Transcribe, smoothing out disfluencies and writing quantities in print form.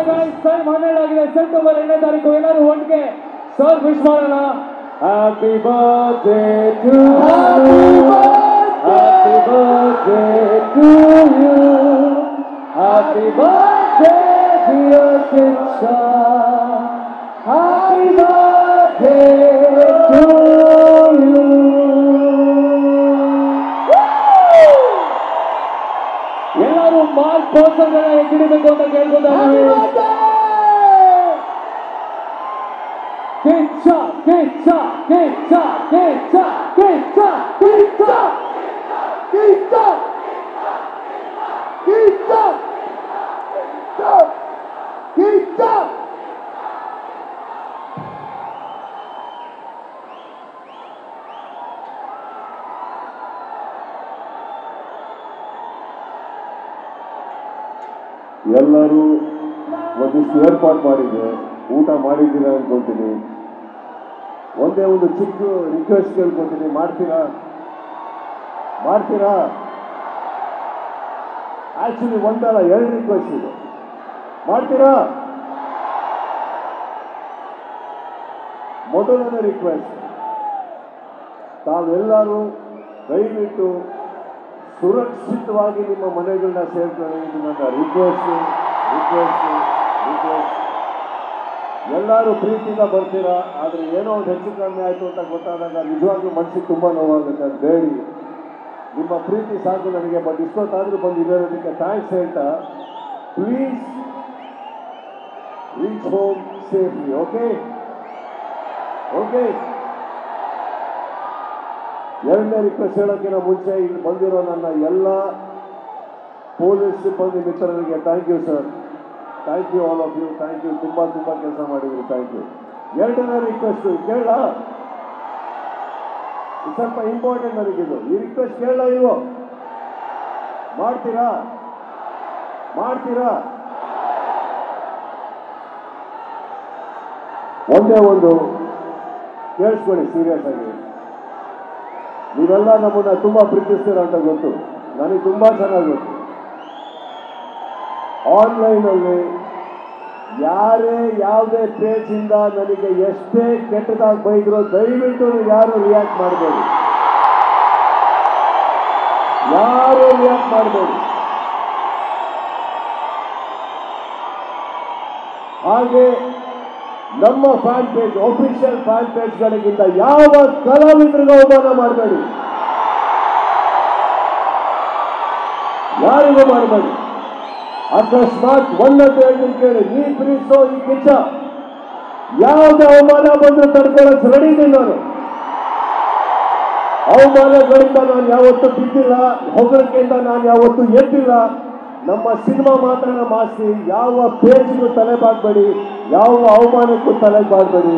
Time 12 ಆಗಿದೆ. September 2ನೇ ತಾರೀಕು ಎಲ್ಲರೂ ಒಟ್ಟಿಗೆ ಸರ್ ವಿಶ್ ಮಾಡೋಣ. Happy birthday to you, happy birthday to you, happy birthday dear Kichcha, happy birthday to you. ಎಲ್ಲರೂ ಮಾರ್ಕ್ ಪೋಸ್ಟರ್ಗಳನ್ನ ಎತ್ತಿಡಬೇಕು ಅಂತ ಕೇಳ್ಕೊತಾ ಇದ್ದೀವಿ. ಕಿಚ್ಚ ಕಿಚ್ಚ ಕಿಚ್ಚ ಕಿಚ್ಚ ಕಿಚ್ಚ ಕಿಚ್ಚ ಕಿಚ್ಚ ಕಿಚ್ಚ ಕಿಚ್ಚ. ಎಲ್ಲರೂ ಒಂದಿಷ್ಟು ಏರ್ಪಾಡು ಮಾಡಿದೆ, ಊಟ ಮಾಡಿದ್ದೀರಾ ಅನ್ಕೊಳ್ತೀನಿ. ಒಂದೇ ಒಂದು ಚಿಕ್ಕ ರಿಕ್ವೆಸ್ಟ್ ಕೇಳ್ಕೊತೀನಿ, ಮಾಡ್ತೀರಾ? ಆಕ್ಚುಲಿ ಒಂದಲ್ಲ 2 ರಿಕ್ವೆಸ್ಟ್ ಇದೆ, ಮಾಡ್ತೀರಾ? ಮೊದಲನೇ ರಿಕ್ವೆಸ್ಟ್, ತಾವೆಲ್ಲರೂ ದಯವಿಟ್ಟು ಸುರಕ್ಷಿತವಾಗಿ ನಿಮ್ಮ ಮನೆಗಳನ್ನ ಸೇರ್ಕೊಳ್ಳಿ. ಇದು ನನ್ನ ರಿಕ್ವೆಸ್ಟ್. ಎಲ್ಲರೂ ಪ್ರೀತಿಯಿಂದ ಬರ್ತೀರಾ, ಆದರೆ ಏನೋ ಒಂದು ಹೆಚ್ಚು ಕಮ್ಮಿ ಆಯಿತು ಅಂತ ಗೊತ್ತಾದಾಗ ನಿಜವಾಗ್ಲೂ ಮನಸ್ಸಿಗೆ ತುಂಬ ನೋವಾಗುತ್ತೆ. ಅದು ಬೇಡಿ, ನಿಮ್ಮ ಪ್ರೀತಿ ಸಾಕು ನನಗೆ. ಬಟ್ ಇಷ್ಟೊತ್ತಾದರೂ ಬಂದು ಇರೋದಕ್ಕೆ ಥ್ಯಾಂಕ್ಸ್ ಹೇಳ್ತಾ, please reach home safely. Okay. ಎರಡನೇ ರಿಕ್ವೆಸ್ಟ್ ಹೇಳೋಕ್ಕಿಂತ ಮುಂಚೆ ಇಲ್ಲಿ ಬಂದಿರೋ ನನ್ನ ಎಲ್ಲ ಪೊಲೀಸ್ ಸಿಬ್ಬಂದಿ ಮಿತ್ರರಿಗೆ thank you sir, thank you all of you, thank you. ತುಂಬ ಕೆಲಸ ಮಾಡಿದ್ರಿ, ಥ್ಯಾಂಕ್ ಯು. ಎರಡನೇ ರಿಕ್ವೆಸ್ಟ್ ಕೇಳ, ಸ್ವಲ್ಪ ಇಂಪಾರ್ಟೆಂಟ್ ನನಗಿದು. ಈ ರಿಕ್ವೆಸ್ಟ್ ಕೇಳ, ಇವು ಮಾಡ್ತೀರಾ? ಒಂದೇ ಒಂದು ಕೇಳಿಸ್ಕೊಳ್ಳಿ ಸೀರಿಯಸ್ ಆಗಿ. ನೀವೆಲ್ಲ ನಮ್ಮನ್ನ ತುಂಬಾ ಪ್ರೀತಿಸ್ತೀರ ಅಂತ ಗೊತ್ತು, ನನಗೆ ತುಂಬಾ ಚೆನ್ನಾಗಿ ಗೊತ್ತು. ಆನ್ಲೈನಲ್ಲಿ ಯಾರೇ ಯಾವುದೇ ಪೇಜಿಂದ ನನಗೆ ಎಷ್ಟೇ ಕೆಟ್ಟದಾಗಿ ಬೈದ್ರು ದಯವಿಟ್ಟು ಯಾರು ರಿಯಾಕ್ಟ್ ಮಾಡಬೇಡಿ. ಹಾಗೆ ನಮ್ಮ ಫ್ಯಾನ್ ಪೇಜ್, ಆಫಿಷಿಯಲ್ ಫ್ಯಾನ್ ಪೇಜ್ಗಳಿಗಿಂತ ಯಾವ ಕಲಾವಿದರಿಗೂ ಅವಮಾನ ಮಾಡಬೇಡಿ, ಯಾರಿಗೂ ಮಾಡಬೇಡಿ. ಅಕಸ್ಮಾತ್ ಒಂದೊಂದು ಹೇಳ್ತೀನಿ ಕೇಳಿ, ನೀ ಪ್ರೀತಿಸೋ ಈ ಕಿಚ್ಚ ಯಾವುದೇ ಅವಮಾನ ಬಂದರೂ ತಡ್ಕೊಳ್ಳೋಕೆ ರೆಡಿ ಇದ್ದೀನಿ ನಾನು. ಅವಮಾನಗಳಿಂದ ನಾನು ಯಾವತ್ತೂ ಬಿದ್ದಿಲ್ಲ, ಹೊಗಳಿಕೆಯಿಂದ ನಾನು ಯಾವತ್ತೂ ಎದ್ದಿಲ್ಲ. ನಮ್ಮ ಸಿನಿಮಾ ಮಾತ್ರ ಮಾಸಿ, ಯಾವ ಪೇಜ್ಗೂ ತಲೆ ಬಾಗಬೇಡಿ, ಯಾವ ಅವಮಾನಕ್ಕೂ ತಲೆ ಬಾಗಬೇಡಿ.